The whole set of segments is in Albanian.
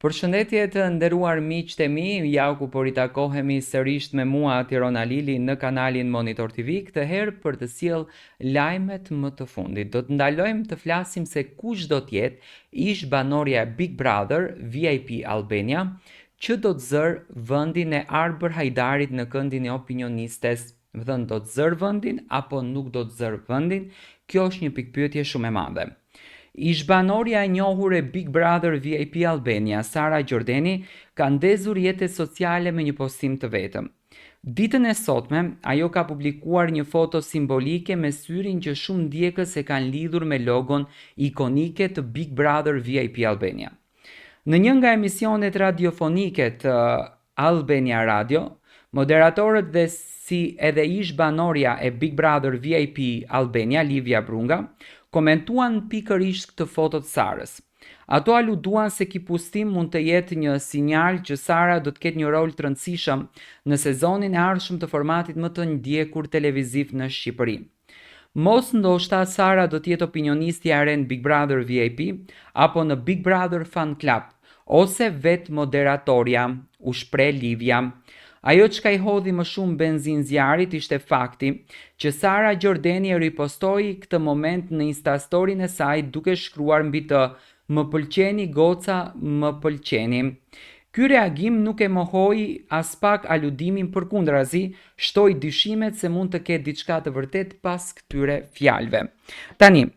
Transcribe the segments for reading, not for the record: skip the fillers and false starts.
Përshëndetje të nderuar miqtë e mi, ja ku po ritakohemi sërish me mua Tirona Lili në kanalin Monitor TV, këtë herë për të sjell lajmet më të fundit. Do të ndalojmë të flasim se kush do të jetë ish banorja e Big Brother VIP Albania, që do të zërë vendin e Arbër Hajdarit në këndin e opinionistes. Më thënë, do të zërë vendin apo nuk do të zërë vendin? Kjo është një pikpyetje shumë e madhe. Ish-banorja e njohur e Big Brother VIP Albania, Sara Gjordeni, ka ndezur jetës sociale me një postim të vetëm. Ditën e sotme, ajo ka publikuar një foto simbolike me syrin që shumë ndjekës e kanë lidhur me logon ikonike të Big Brother VIP Albania. Në një nga emisionet radiofonike të Albania Radio, moderatorët dhe si edhe ish-banorja e Big Brother VIP Albania, Livia Brunga, komentuan pikërisht këtë foto të Sarës. Ato aluduan se ky postim mund të jetë një sinjal që Sara do të ketë një rol të rëndësishëm në sezonin e ardhshëm të formatit më të ndjekur televiziv në Shqipëri. Mos ndoshta Sara do të jetë opinionisti e ren Big Brother VIP apo në Big Brother Fan Club, ose vetë moderatorja, u shpreh Livia. Ajo çka I hodhi më shumë benzin zjarit ishte fakti që Sara Gjordeni e ripostoi këtë moment në Instastorin e saj duke shkruar mbi të "Më pëlqeni goca, më pëlqeni". Ky reagim nuk e mohoi as pak aludimin, përkundrazi, shtoi dyshimet se mund të ketë diçka të vërtet pas këtyre fjalëve. Tani,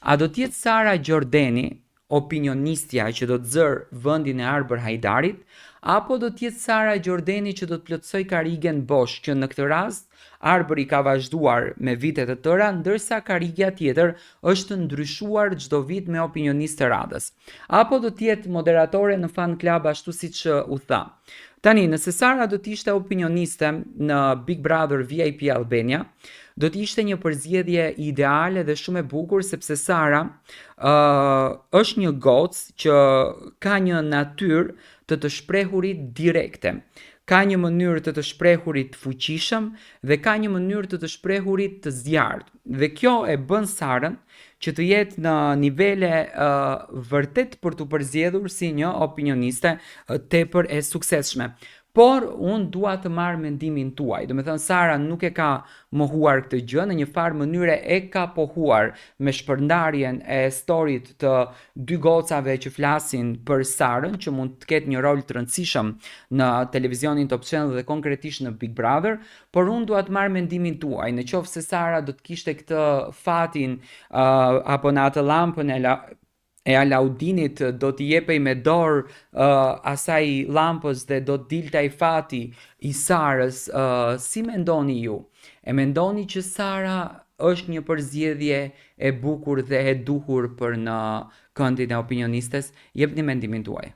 a do të jetë Sara Gjordeni opinionistja që do të zërë vendin e Arbër Hajdarit, apo do të jetë Sara Gjordeni që do të plotësoj karrigen bosh, që në këtë rast Arbëri ka vazhduar me vite të tëra, ndërsa karrigja tjetër është ndryshuar çdo vit me opinionistë të radhës. Apo do të jetë moderatore në fan club ashtu siç u tha. Tani, nëse Sara do të ishte opinioniste në Big Brother VIP Albania, do të ishte një përzgjedhje ideale dhe shumë e bukur, sepse Sara është një gocë që ka një natyrë të shprehurit direkte. Ka një mënyrë të shprehurit të fuqishëm dhe ka një mënyrë të shprehurit të zjarrt. Dhe kjo e bën Sarën që të jetë në nivele vërtet për të përzgjedhur si një opinioniste tepër e suksesshme. Por unë dua të marr mendimin tuaj. Do të thënë, Sara nuk e ka mohuar këtë gjë, në një farë mënyre e ka pohuar me shpërndarjen e storit të dy gocave që flasin për Sarën, që mund të ketë një rol të rëndësishëm në televizionin Top Channel dhe konkretisht në Big Brother, por unë dua të marr mendimin tuaj. Në qoftë se Sara do të kishte këtë fatin apo në atë llampën e Alaudinit, do t'i jepej me dorë asaj lampës dhe do t'dilte ai fati I Sarës, si mendoni ju? E mendoni që Sara është një përzgjedhje e bukur dhe e duhur për në këndin e opinionistes? Jepni mendimin tuaj.